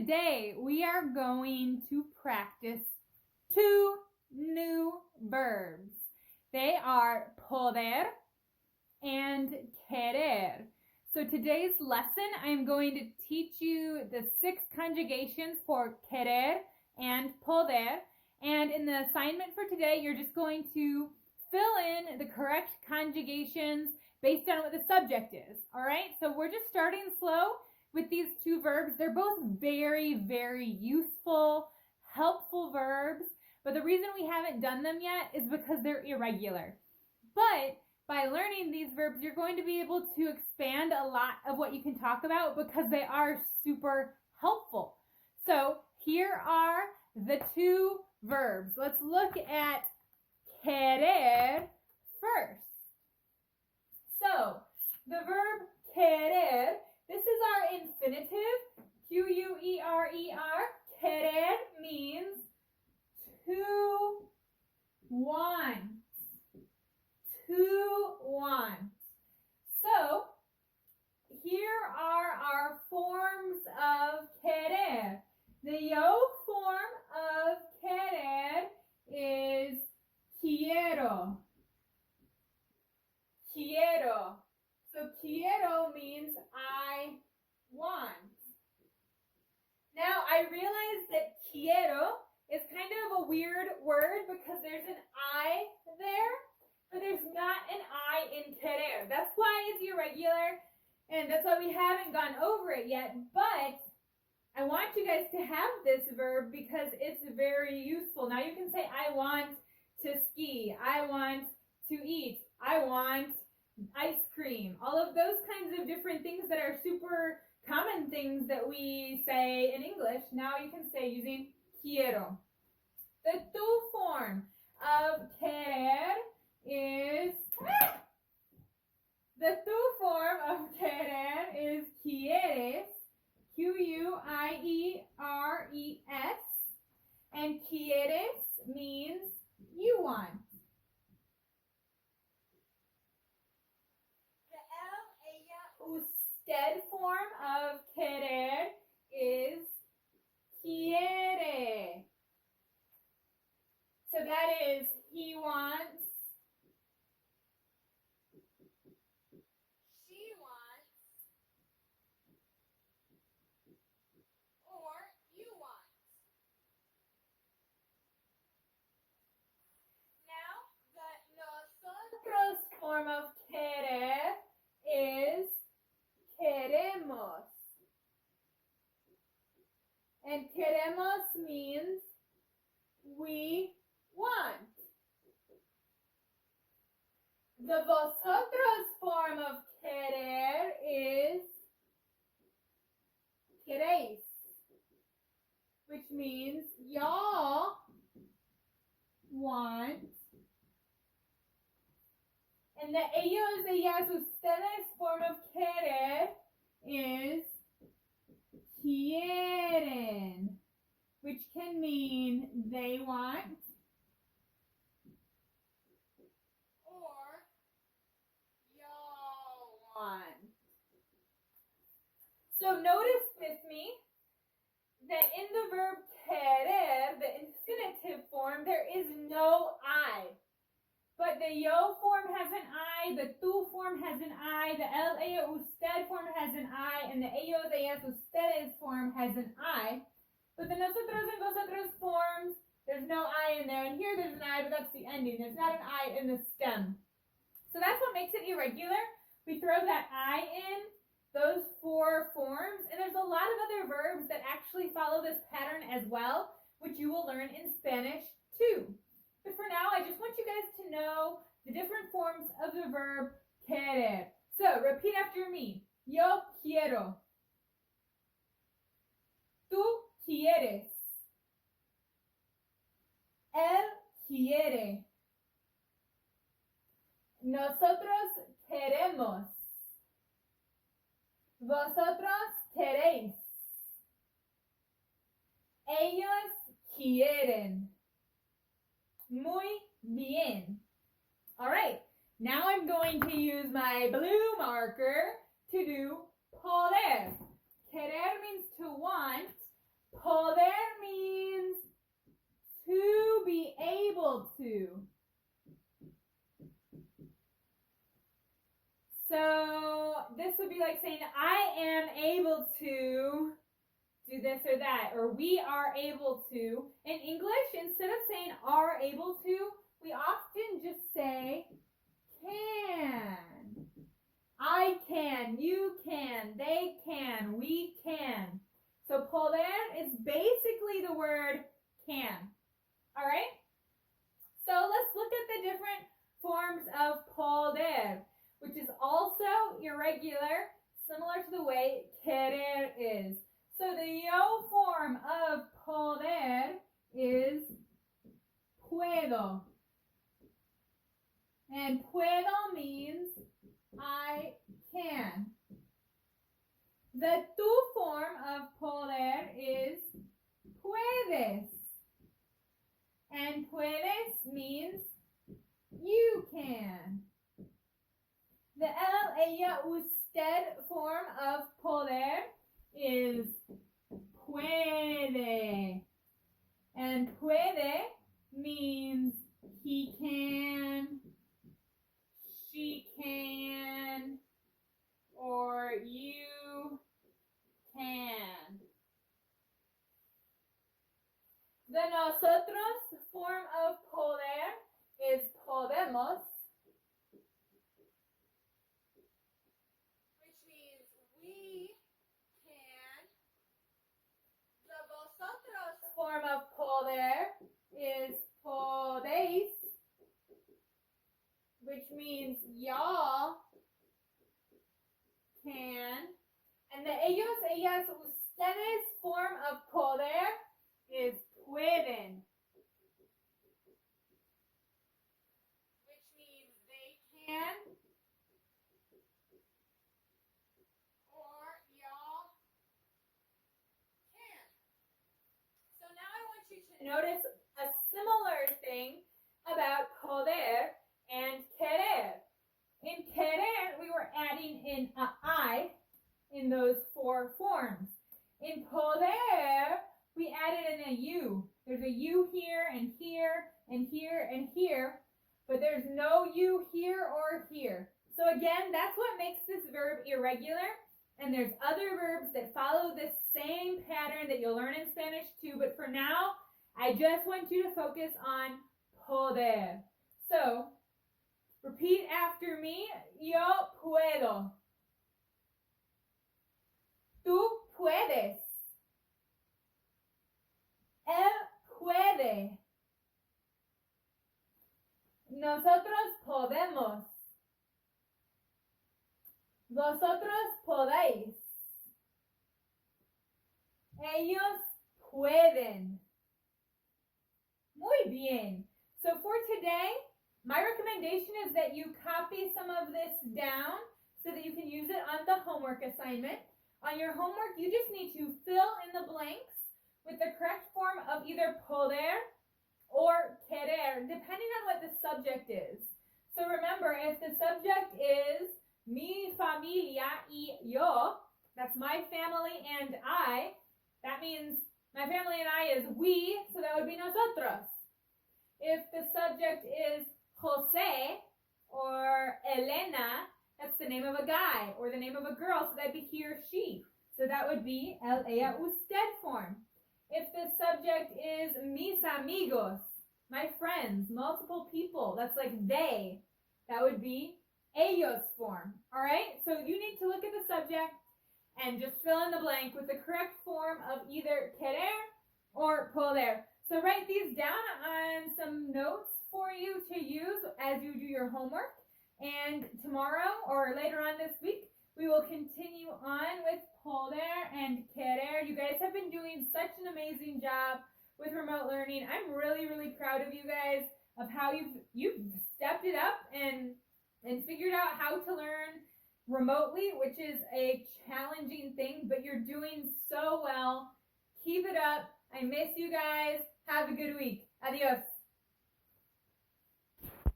today we are going to practice two new verbs. They are poder and querer. So today's lesson, I'm going to teach you the 6 conjugations for querer and poder. And in the assignment for today, you're just going to fill in the correct conjugations based on what the subject is. All right, so we're just starting slow with these 2 verbs. They're both very, very useful, helpful verbs. But the reason we haven't done them yet is because they're irregular. But by learning these verbs, you're going to be able to expand a lot of what you can talk about because they are super helpful. So here are the 2 verbs. Let's look at querer first. So the verb querer, this is our infinitive, Q-U-E-R-E-R. Querer means to want. To want. So here are our forms of querer. The yo form of querer is quiero. Quiero. So quiero means I want. Now I realize that quiero is kind of a weird word because there's an I there, but there's not an I in querer. That's why it's irregular, and that's why we haven't gone over it yet. But I want you guys to have this verb because it's very useful. Now you can say, I want to ski. I want to eat. I want ice cream. All of those kinds of different things that are super common things that we say in English. Now you can say using quiero. The tu form of querer is quieres, Q-U-I-E-R-E-S, and quieres means you want. The él, ella, usted form of querer is quiere. So that is he wants, she wants, or you want. Now, the nosotros form of querer is queremos. And queremos means we want. The vosotros form of querer is queréis, which means y'all want. And the ellos, ellas, ustedes form of querer is quieren, which can mean they want or y'all want. So notice with me that in the verb querer, the infinitive form, there is no I. But the yo form has an I, the tu form has an I, the él, ella, usted form has an I, and the ellos, ellas, ustedes form has an I. But the nosotros and vosotros forms, there's no I in there. And here there's an I, but that's the ending. There's not an I in the stem. So that's what makes it irregular. We throw that I in, those 4 forms. And there's a lot of other verbs that actually follow this pattern as well, which you will learn in Spanish too. But for now, I just want you guys to know the different forms of the verb querer. So repeat after me. Yo quiero. Tú quieres. Él quiere. Nosotros queremos. Vosotros queréis. Ellos quieren. Muy bien. All right. Now I'm going to use my blue marker to do poder. Querer means to want. Poder means to be able to. So this would be like saying, I am able to do this or that, or we are able to. In English, instead of saying are able to, we often just say can. I can, you can, they can, we can. So poder is basically the word can. All right? So let's look at the different forms of poder, which is also irregular, similar to the way querer is. So the yo form of poder is puedo. And puedo means I can. The tu form of poder is puedes. And puedes means you can. The él, ella, usted form of poder is puede. And puede means he can, she can, or you can. The nosotros form of poder is podemos, which means we can. The vosotros form of poder is podéis, which means y'all can. And the ellos, ellas, ustedes form of poder is pueden, which means they can, or y'all can. So now I want you to notice a similar thing about poder and querer. In querer, we were adding in a I in those four forms. In poder, we added in a U. There's a U here and here and here and here, but there's no U here or here. So again, that's what makes this verb irregular. And there's other verbs that follow this same pattern that you'll learn in Spanish too. But for now, I just want you to focus on poder. So repeat after me. Yo puedo. Tú puedes. Él puede. Nosotros podemos. Vosotros podéis. Ellos pueden. Muy bien. So for today, my recommendation is that you copy some of this down so that you can use it on the homework assignment. On your homework, you just need to fill in the blanks with the correct form of either poder or querer, depending on what the subject is. So remember, if the subject is mi familia y yo, that's my family and I, that means my family and I is we, so that would be nosotros. If the subject is Jose or Elena, that's the name of a guy or the name of a girl, so that'd be he or she. So that would be él, ella, usted form. If the subject is mis amigos, my friends, multiple people, that's like they, that would be ellos form. All right? So you need to look at the subject and just fill in the blank with the correct form of either querer or poder. So write these down on some notes for you to use as you do your homework. And tomorrow or later on this week, we will continue on with poder and querer. You guys have been doing such an amazing job with remote learning. I'm really, really proud of you guys of how you've stepped it up and figured out how to learn remotely, which is a challenging thing, but you're doing so well. Keep it up. I miss you guys. Have a good week. Adios.